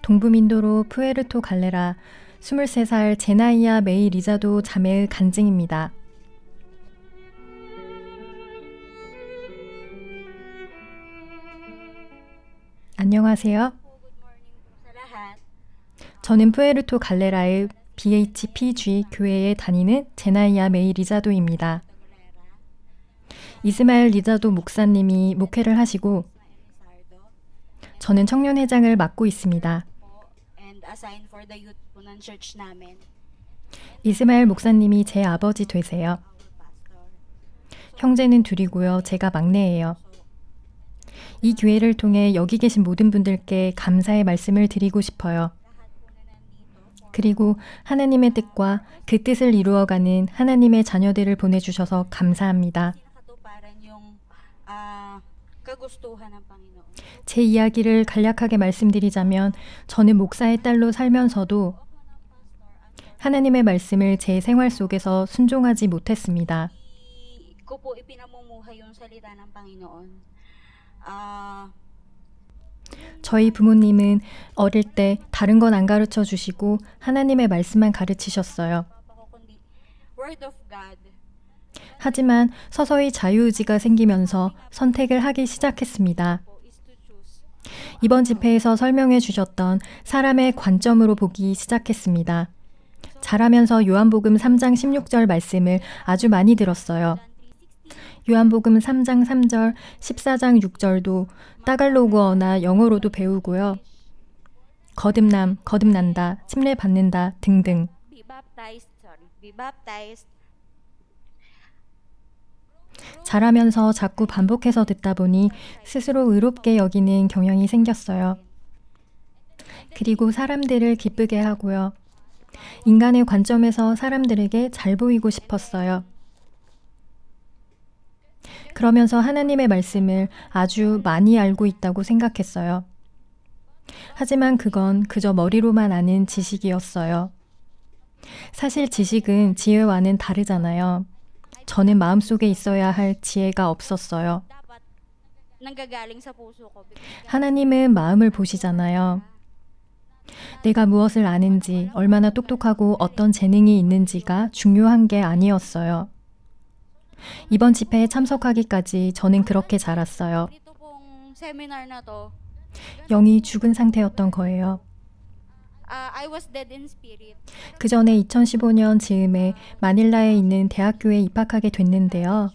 동부민도로 푸에르토 갈레라 23살 제나이아 메이 리자도 자매의 간증입니다. 안녕하세요. 저는 푸에르토 갈레라의 BHPG 교회에 다니는 제나이아 메이 리자도입니다. 이스마엘 리자도 목사님이 목회를 하시고 저는 청년회장을 맡고 있습니다. 이스마엘 목사님이 제 아버지 되세요. 형제는 둘이고요. 제가 막내예요. 이 기회를 통해 여기 계신 모든 분들께 감사의 말씀을 드리고 싶어요. 그리고 하나님의 뜻과 그 뜻을 이루어가는 하나님의 자녀들을 보내주셔서 감사합니다. 제 이야기를 간략하게 말씀드리자면 저는 목사의 딸로 살면서도 하나님의 말씀을 제 생활 속에서 순종하지 못했습니다. 저희 부모님은 어릴 때 다른 건 안 가르쳐 주시고 하나님의 말씀만 가르치셨어요. 하지만 서서히 자유의지가 생기면서 선택을 하기 시작했습니다. 이번 집회에서 설명해 주셨던 사람의 관점으로 보기 시작했습니다. 자라면서 요한복음 3장 16절 말씀을 아주 많이 들었어요. 요한복음 3장 3절, 14장 6절도 따갈로그어나 영어로도 배우고요. 거듭난다, 침례받는다 등등. 자라면서 자꾸 반복해서 듣다 보니 스스로 의롭게 여기는 경향이 생겼어요. 그리고 사람들을 기쁘게 하고요. 인간의 관점에서 사람들에게 잘 보이고 싶었어요. 그러면서 하나님의 말씀을 아주 많이 알고 있다고 생각했어요. 하지만 그건 그저 머리로만 아는 지식이었어요. 사실 지식은 지혜와는 다르잖아요. 저는 마음속에 있어야 할 지혜가 없었어요. 하나님은 마음을 보시잖아요. 내가 무엇을 아는지, 얼마나 똑똑하고 어떤 재능이 있는지가 중요한 게 아니었어요. 이번 집회에 참석하기까지 저는 그렇게 자랐어요. 영이 죽은 상태였던 거예요. 그 전에 2015년 즈음에 마닐라에 있는 대학교에 입학하게 됐는데요.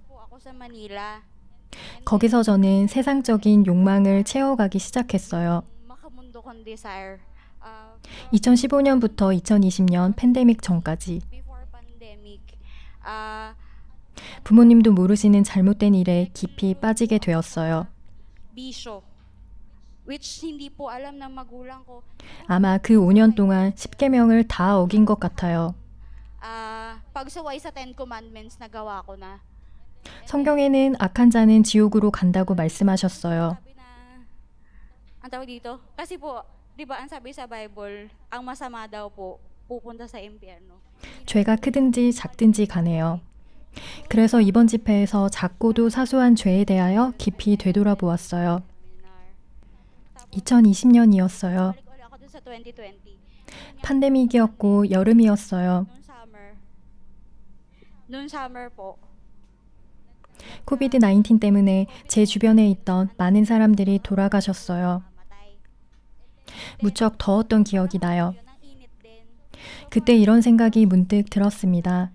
거기서 저는 세상적인 욕망을 채워가기 시작했어요. 2015년부터 2020년 팬데믹 전까지 부모님도 모르시는 잘못된 일에 깊이 빠지게 되었어요. 아마 그 5년 동안 10계명을 다 어긴 것 같아요. 성경에는 악한 자는 지옥으로 간다고 말씀하셨어요. 죄가 크든지 작든지 가네요. 그래서 이번 집회에서 작고도 사소한 죄에 대하여 깊이 되돌아보았어요. 2020년이었어요. 팬데믹이었고 여름이었어요. 코비드 19 때문에 제 주변에 있던 많은 사람들이 돌아가셨어요. 무척 더웠던 기억이 나요. 그때 이런 생각이 문득 들었습니다.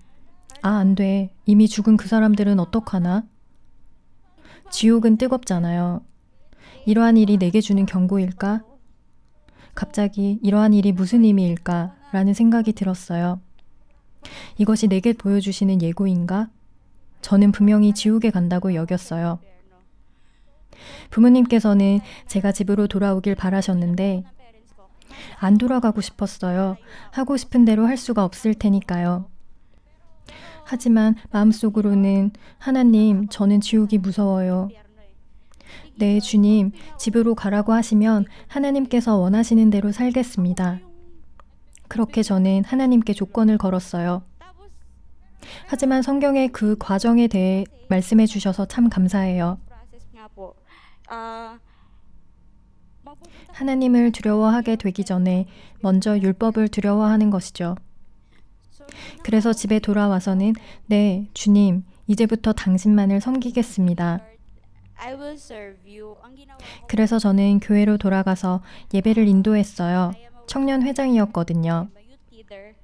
안 돼. 이미 죽은 그 사람들은 어떡하나? 지옥은 뜨겁잖아요. 이러한 일이 내게 주는 경고일까? 갑자기 이러한 일이 무슨 의미일까? 라는 생각이 들었어요. 이것이 내게 보여주시는 예고인가? 저는 분명히 지옥에 간다고 여겼어요. 부모님께서는 제가 집으로 돌아오길 바라셨는데 안 돌아가고 싶었어요. 하고 싶은 대로 할 수가 없을 테니까요. 하지만 마음속으로는 하나님, 저는 지옥이 무서워요. 네, 주님, 집으로 가라고 하시면 하나님께서 원하시는 대로 살겠습니다. 그렇게 저는 하나님께 조건을 걸었어요. 하지만 성경의 그 과정에 대해 말씀해 주셔서 참 감사해요. 하나님을 두려워하게 되기 전에 먼저 율법을 두려워하는 것이죠. 그래서 집에 돌아와서는 네, 주님, 이제부터 당신만을 섬기겠습니다. I will serve you. Ang ginawa ko, 그래서 저는 교회로 돌아가서 예배를 인도했어요. 청년 회장이었거든요. I'm a youth leader.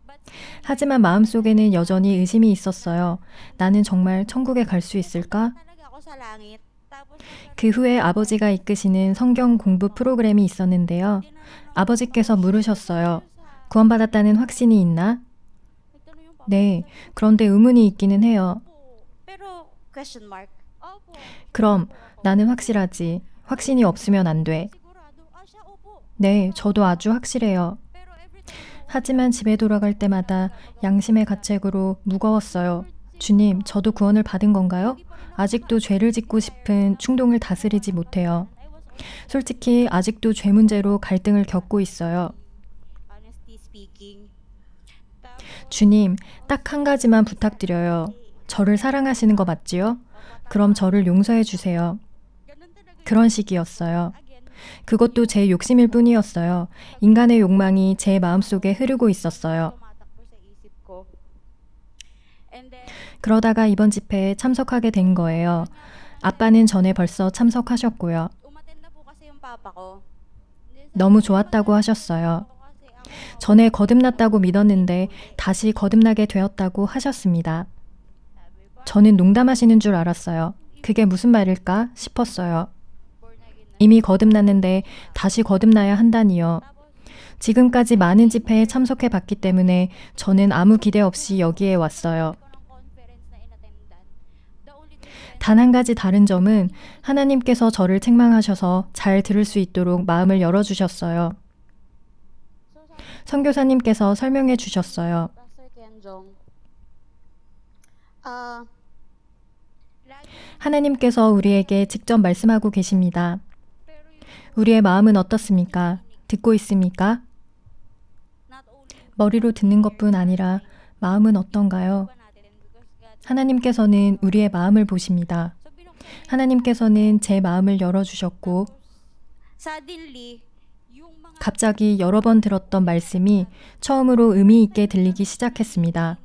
But 하지만 마음속에는 여전히 의심이 있었어요. 나는 정말 천국에 갈 수 있을까? talaga ako sa langit. Tapos 그 후에 아버지가 이끄시는 성경 공부 프로그램이 있었는데요. 아버지께서 물으셨어요. 구원받았다는 확신이 있나? nagtanong yung papa. 네, 그런데 의문이 있기는 해요. Pero question mark. Opo. 그럼 나는 확실하지. 확신이 없으면 안 돼. Sigurado. Siya opo. 네, 저도 아주 확실해요. Pero every time 하지만 집에 돌아갈 때마다 양심의 가책으로 무거웠어요. 주님, 저도 구원을 받은 건가요? 아직도 죄를 짓고 싶은 충동을 다스리지 못해요. I was 솔직히 아직도 죄 문제로 갈등을 겪고 있어요. honestly speaking. 주님, 딱 한 가지만 부탁드려요. 저를 사랑하시는 거 맞지요? 그럼 저를 용서해 주세요. Ganun talaga 그런 식이었어요. again. 그것도 제 욕심일 뿐이었어요. 인간의 욕망이 제 마음속에 흐르고 있었어요. Tumatakbo sa isip ko. And then 그러다가 이번 집회에 참석하게 된 거예요. 아빠는 전에 벌써 참석하셨고요. umattend na po kasi yung papa ko. Hindi, sabi 너무 ko, 좋았다고 하셨어요. ko kasi ako. 전에 거듭났다고 믿었는데 다시 거듭나게 되었다고 하셨습니다. Sabi ko, 저는 농담하시는 줄 알았어요. 그게 무슨 말일까 싶었어요. born again na. 이미 거듭났는데 다시 거듭나야 한다니요. Tapos, 지금까지 많은 집회에 참석해 봤기 때문에 저는 아무 기대 없이 여기에 왔어요. ko ng conference na inattendan. The only difference 단 한 가지 다른 점은 하나님께서 저를 책망하셔서 잘 들을 수 있도록 마음을 열어주셨어요. so sabi 선교사님께서 설명해 주셨어요. Pastor Kenjong. Lagi 하나님께서 우리에게 직접 말씀하고 계십니다. pero yung 우리의 마음은 어떻습니까? 듣고 있습니까? not only 머리로 듣는 것뿐 아니라 마음은 어떤가요? ba natin because God. 하나님께서는 우리의 마음을 보십니다. So binuksan 하나님께서는 제 마음을 열어주셨고 suddenly yung mga 갑자기 여러 번 들었던 말씀이 처음으로 의미 있게 들리기 시작했습니다.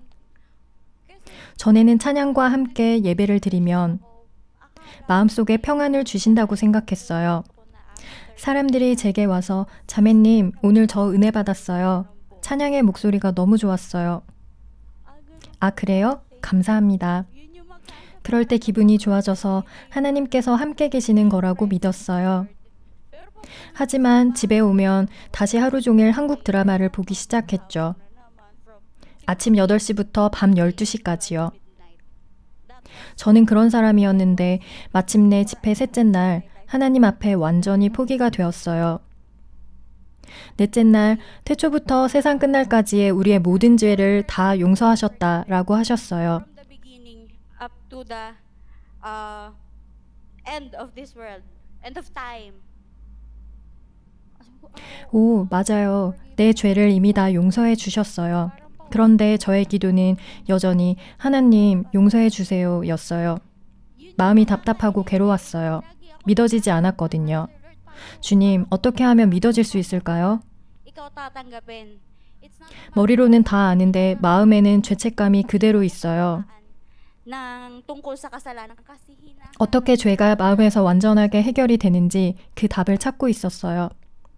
전에는 찬양과 함께 예배를 드리면 마음속에 평안을 주신다고 생각했어요. 사람들이 제게 와서 자매님, 오늘 저 은혜 받았어요. 찬양의 목소리가 너무 좋았어요. 아, 그래요? 감사합니다. yun yung magkakaroon. 그럴 때 기분이 좋아져서 하나님께서 함께 계시는 거라고 믿었어요. 하지만 집에 오면 다시 하루 종일 한국 드라마를 보기 시작했죠. 아침 8시부터 밤 12시까지요. 저는 그런 사람이었는데 마침내 집회 셋째 날 하나님 앞에 완전히 포기가 되었어요. 넷째 날 태초부터 세상 끝날까지의 우리의 모든 죄를 다 용서하셨다라고 하셨어요. From the beginning up to the end of this world, end of time. 오, 맞아요. 내 죄를 이미 다 용서해 주셨어요. 그런데 저의 기도는 여전히 하나님 용서해 주세요 였어요. 마음이 답답하고 괴로웠어요. 믿어지지 않았거든요. 주님, 어떻게 하면 믿어질 수 있을까요? Ikaw tatanggapin. It's not 머리로는 다 아는데 마음에는 죄책감이 그대로 있어요. ng tungkol sa kasalanan kasi 어떻게 죄가 마음에서 완전하게 해결이 되는지 그 답을 찾고 있었어요.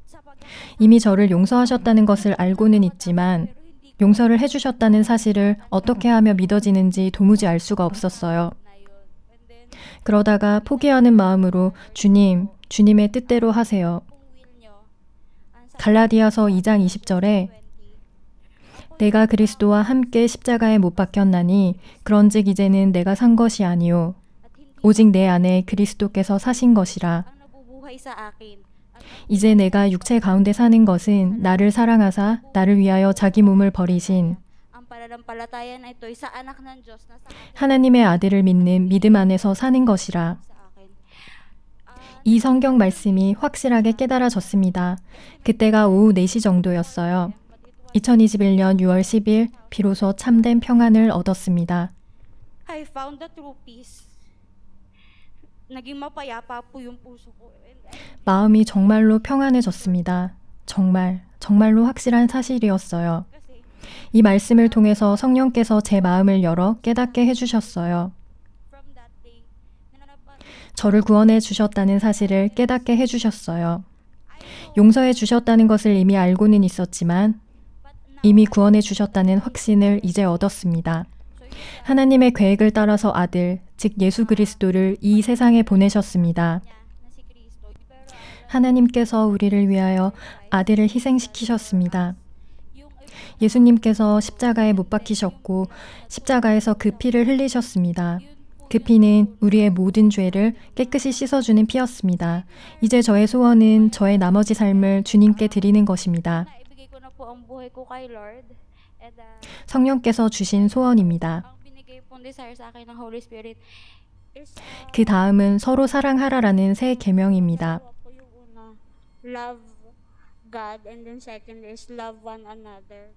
sa pag 이미 저를 용서하셨다는 것을 알고는 있지만 pero hindi 용서를 해주셨다는 사실을 어떻게 하며 믿어지는지 도무지 알 수가 없었어요. na yun. And then 그러다가 포기하는 마음으로 주님, 주님의 뜻대로 하세요. kung will nyo, ang sa 갈라디아서 2장 20절에 20, 내가 그리스도와 함께 십자가에 못 박혔나니 그런즉 이제는 내가 산 것이 아니요 at hindi 오직 내 안에 그리스도께서 사신 것이라. ang nabubuhay sa akin. At 이제 내가 육체 가운데 사는 것은 나를 사랑하사 나를 위하여 자기 몸을 버리신 ang pananampalataya na ito'y sa anak ng Diyos na sa 하나님의 아들을 믿는 믿음 안에서 사는 것이라. sa akin. 이 성경 말씀이 확실하게 깨달아졌습니다. 그때가 오후 4시 정도였어요. 2021년 6월 10일 비로소 참된 평안을 얻었습니다. I found the true peace naging mapayapa po yung puso ko. 마음이 정말로 평안해졌습니다. 정말로 확실한 사실이었어요. Kasi 이 말씀을 통해서 성령께서 제 마음을 열어 깨닫게 해주셨어요. from that day, 저를 구원해 주셨다는 사실을 깨닫게 해주셨어요. 용서해 주셨다는 것을 이미 알고는 있었지만 이미 구원해 주셨다는 확신을 이제 얻었습니다. 하나님의 계획을 따라서 아들, 즉 예수 그리스도를 이 세상에 보내셨습니다. niya na si Cristo. Pero 하나님께서 우리를 위하여 아들을 희생시키셨습니다. yung 예수님께서 십자가에 못 박히셨고 십자가에서 그 피를 흘리셨습니다. 그 피는 우리의 모든 죄를 깨끗이 씻어주는 피였습니다. 이제 저의 소원은 저의 나머지 삶을 주님께 드리는 것입니다. naibigay ko na po ang buhay ko kay Lord. And 성령께서 주신 소원입니다. ang binigay pong desire sa akin ng Holy Spirit is 그 다음은 서로 사랑하라라는 새 계명입니다. dalawa po yung una, love God, and then second is love one another.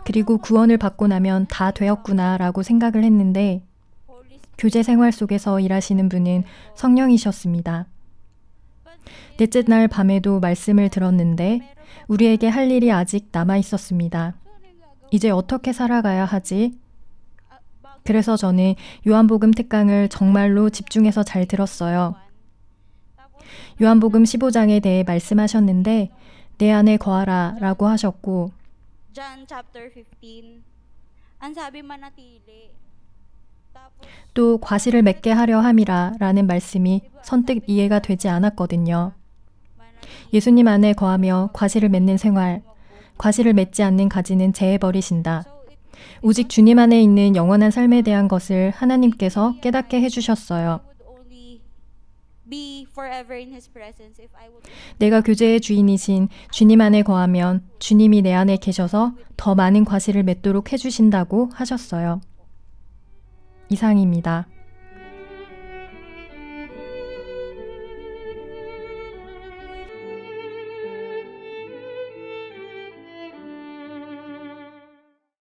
그리고 구원을 받고 나면 다 되었구나라고 생각을 했는데 Holy Spirit. 교제 생활 속에서 일하시는 분은 성령이셨습니다. 넷째 날 밤에도 말씀을 들었는데 우리에게 할 일이 아직 남아 있었습니다. 이제 어떻게 살아가야 하지? 그래서 저는 요한복음 특강을 정말로 집중해서 잘 들었어요. 요한복음 15장에 대해 말씀하셨는데 내 안에 거하라 라고 하셨고 John chapter 15. Ang sabi manatili. Tapos 또 과실을 맺게 하려 함이라 라는 말씀이 선뜻 이해가 되지 않았거든요. manatili. 예수님 안에 거하며 과실을 맺는 생활, 과실을 맺지 않는 가지는 제해버리신다. So it 오직 주님 안에 있는 영원한 삶에 대한 것을 하나님께서 깨닫게 해주셨어요. would only be forever in His presence if I would. 내가 교제의 주인이신 주님 안에 거하면 주님이 내 안에 계셔서 더 많은 과실을 맺도록 해주신다고 하셨어요. 이상입니다.